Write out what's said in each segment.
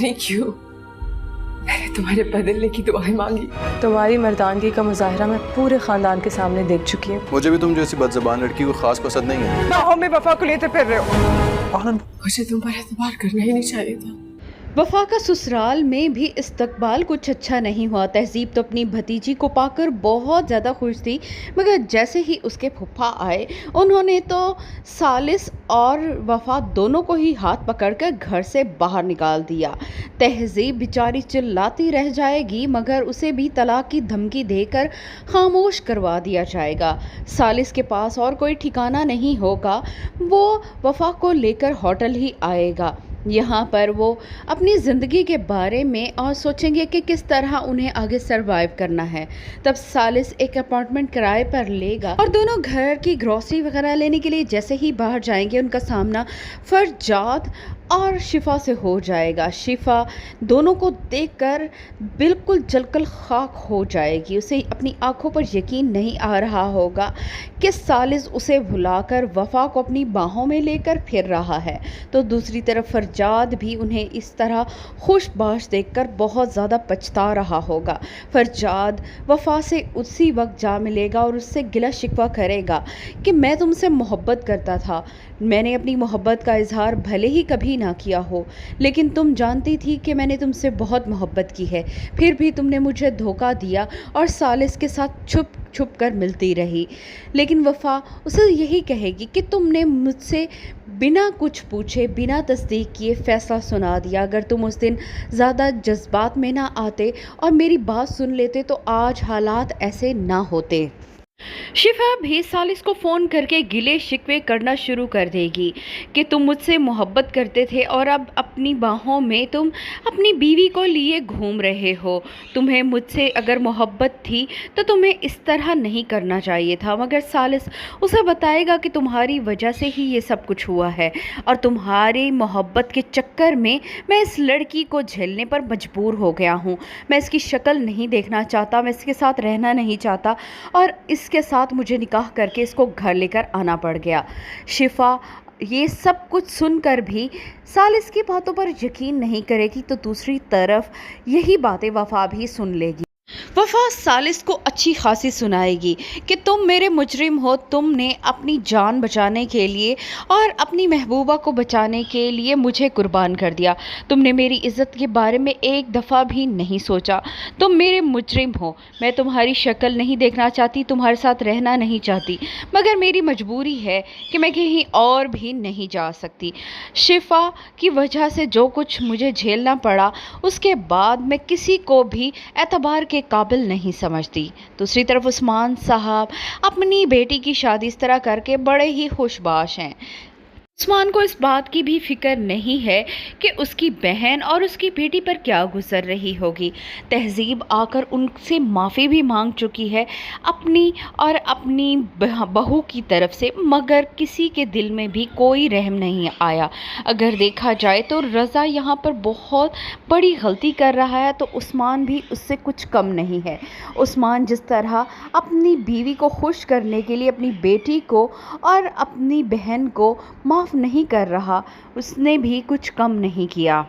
नहीं क्यों मैंने तुम्हारे बदलने की दुआएं मांगी। तुम्हारी मर्दानगी का मुजाहरा मैं पूरे खानदान के सामने देख चुकी हूँ। मुझे भी तुम जैसी बदज़बान लड़की को खास पसंद नहीं है। बाहों में वफा को लेते फिर रहे हो। मुझे तुम पर एतबार करना ही नहीं चाहिए था। वफा का ससुराल में भी इस्तकबाल कुछ अच्छा नहीं हुआ। तहजीब तो अपनी भतीजी को पाकर बहुत ज़्यादा खुश थी, मगर जैसे ही उसके फूफा आए उन्होंने तो सालिस और वफा दोनों को ही हाथ पकड़कर घर से बाहर निकाल दिया। तहजीब बेचारी चिल्लाती रह जाएगी, मगर उसे भी तलाक की धमकी देकर खामोश करवा दिया जाएगा। सालिस के पास और कोई ठिकाना नहीं होगा, वो वफा को लेकर होटल ही आएगा। यहाँ पर वो अपनी ज़िंदगी के बारे में और सोचेंगे कि किस तरह उन्हें आगे सरवाइव करना है। तब सालिस एक अपार्टमेंट किराए पर लेगा और दोनों घर की ग्रॉसरी वगैरह लेने के लिए जैसे ही बाहर जाएंगे उनका सामना फरजाद और शिफा से हो जाएगा। शिफा दोनों को देखकर बिल्कुल जलकर खाक हो जाएगी। उसे अपनी आंखों पर यकीन नहीं आ रहा होगा कि सालिस उसे भुलाकर वफा को अपनी बाहों में लेकर फिर रहा है। तो दूसरी तरफ फरजाद भी उन्हें इस तरह खुशबाश देखकर बहुत ज़्यादा पछता रहा होगा। फरजाद वफा से उसी वक्त जा मिलेगा और उससे गिला शिकवा करेगा कि मैं तुमसे मोहब्बत करता था। मैंने अपनी मोहब्बत का इजहार भले ही कभी ना किया हो, लेकिन तुम जानती थी कि मैंने तुमसे बहुत मोहब्बत की है, फिर भी तुमने मुझे धोखा दिया और सालिस के साथ छुप छुप कर मिलती रही। लेकिन वफा उसे यही कहेगी कि तुमने मुझसे बिना कुछ पूछे, बिना तस्दीक किए फैसला सुना दिया। अगर तुम उस दिन ज़्यादा जज्बात में ना आते और मेरी बात सुन लेते तो आज हालात ऐसे ना होते। शिफा भी सालिस को फ़ोन करके गिले शिकवे करना शुरू कर देगी कि तुम मुझसे मोहब्बत करते थे और अब अपनी बाहों में तुम अपनी बीवी को लिए घूम रहे हो। तुम्हें मुझसे अगर मोहब्बत थी तो तुम्हें इस तरह नहीं करना चाहिए था। मगर सालिस उसे बताएगा कि तुम्हारी वजह से ही ये सब कुछ हुआ है और तुम्हारी मोहब्बत के चक्कर में मैं इस लड़की को झेलने पर मजबूर हो गया हूँ। मैं इसकी शक्ल नहीं देखना चाहता, मैं इसके साथ रहना नहीं चाहता और इसके साथ मुझे निकाह करके इसको घर लेकर आना पड़ गया। शिफा ये सब कुछ सुनकर भी सालिस की बातों पर यकीन नहीं करेगी, तो दूसरी तरफ यही बातें वफा भी सुन लेगी। वफा सालिस को अच्छी खासी सुनाएगी कि तुम मेरे मुजरिम हो, तुमने अपनी जान बचाने के लिए और अपनी महबूबा को बचाने के लिए मुझे कुर्बान कर दिया। तुमने मेरी इज़्ज़त के बारे में एक दफ़ा भी नहीं सोचा। तुम मेरे मुजरिम हो। मैं तुम्हारी शक्ल नहीं देखना चाहती, तुम्हारे साथ रहना नहीं चाहती, मगर मेरी मजबूरी है कि मैं कहीं और भी नहीं जा सकती। शिफा की वजह से जो कुछ मुझे झेलना पड़ा, उसके बाद मैं किसी को भी एतबार के काबिल नहीं समझती। दूसरी तरफ उस्मान साहब अपनी बेटी की शादी इस तरह करके बड़े ही खुशबाश हैं। उस्मान को इस बात की भी फिक्र नहीं है कि उसकी बहन और उसकी बेटी पर क्या गुजर रही होगी। तहजीब आकर उनसे माफ़ी भी मांग चुकी है अपनी और अपनी बहू की तरफ से, मगर किसी के दिल में भी कोई रहम नहीं आया। अगर देखा जाए तो रज़ा यहाँ पर बहुत बड़ी गलती कर रहा है, तो उस्मान भी उससे कुछ कम नहीं है। उस्मान जिस तरह अपनी बीवी को खुश करने के लिए अपनी बेटी को और अपनी बहन को माफ़ नहीं कर रहा, उसने भी कुछ कम नहीं किया।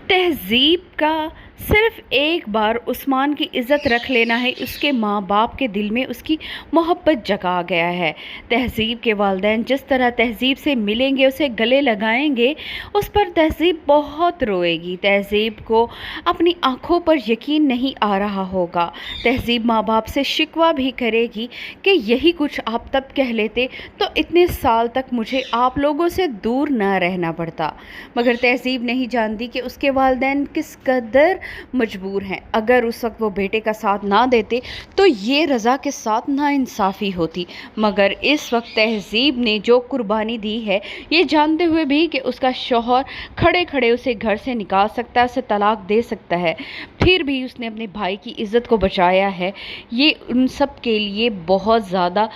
तहजीब का सिर्फ एक बार उस्मान की इज़्ज़त रख लेना है, उसके माँ बाप के दिल में उसकी मोहब्बत जगा गया है। तहजीब के वालिदैन जिस तरह तहजीब से मिलेंगे, उसे गले लगाएंगे, उस पर तहजीब बहुत रोएगी। तहजीब को अपनी आँखों पर यकीन नहीं आ रहा होगा। तहजीब माँ बाप से शिकवा भी करेगी कि यही कुछ आप तब कह लेते तो इतने साल तक मुझे आप लोगों से दूर ना रहना पड़ता। मगर तहजीब नहीं जानती कि उसके वालिदैन किस कदर मजबूर हैं। अगर उस वक्त वो बेटे का साथ ना देते तो ये रज़ा के साथ नाइंसाफ़ी होती, मगर इस वक्त तहजीब ने जो कुर्बानी दी है, ये जानते हुए भी कि उसका शौहर खड़े खड़े उसे घर से निकाल सकता है, उसे तलाक दे सकता है, फिर भी उसने अपने भाई की इज़्ज़त को बचाया है, ये उन सब के लिए बहुत ज़्यादा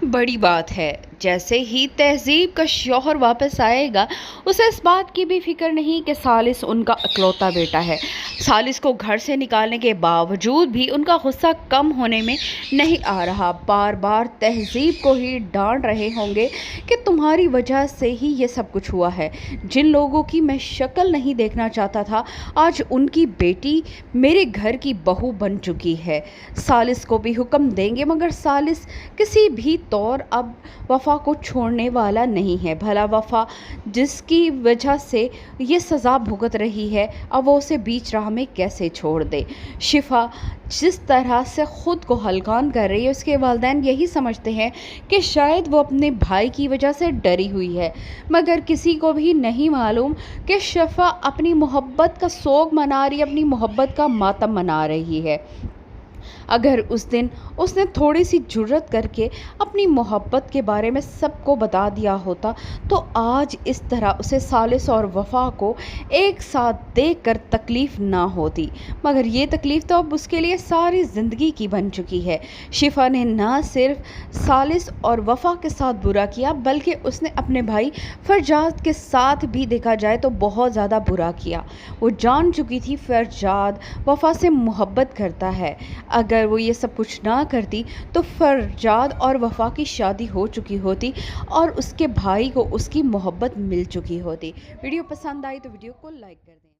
बड़ी बात है। जैसे ही तहजीब का शौहर वापस आएगा, उसे इस बात की भी फिक्र नहीं कि सालिस उनका इकलौता बेटा है। सालिस को घर से निकालने के बावजूद भी उनका गुस्सा कम होने में नहीं आ रहा। बार बार तहजीब को ही डांट रहे होंगे कि तुम्हारी वजह से ही ये सब कुछ हुआ है। जिन लोगों की मैं शक्ल नहीं देखना चाहता था, आज उनकी बेटी मेरे घर की बहू बन चुकी है। सालिस को भी हुक्म देंगे, मगर सालिस किसी भी तौर अब वफ़ा को छोड़ने वाला नहीं है। भला वफ़ा जिसकी वजह से ये सज़ा भुगत रही है, अब वो उसे बीच राह में कैसे छोड़ दे। शिफा जिस तरह से ख़ुद को हलकान कर रही है, उसके वालिदैन यही समझते हैं कि शायद वो अपने भाई की वजह से डरी हुई है, मगर किसी को भी नहीं मालूम कि शिफा अपनी मोहब्बत का सोग मना रही है, अपनी मोहब्बत का मातम मना रही है। अगर उस दिन उसने थोड़ी सी जुर्रत करके अपनी मोहब्बत के बारे में सबको बता दिया होता, तो आज इस तरह उसे सालिस और वफ़ा को एक साथ देखकर तकलीफ़ ना होती। मगर ये तकलीफ़ तो अब उसके लिए सारी ज़िंदगी की बन चुकी है। शिफा ने ना सिर्फ सालिस और वफ़ा के साथ बुरा किया, बल्कि उसने अपने भाई फरजाद के साथ भी देखा जाए तो बहुत ज़्यादा बुरा किया। वो जान चुकी थी फरजाद वफ़ा से मोहब्बत करता है। अगर वो ये सब कुछ ना करती तो फरजाद और वफ़ा की शादी हो चुकी होती और उसके भाई को उसकी मोहब्बत मिल चुकी होती। वीडियो पसंद आई तो वीडियो को लाइक कर दें।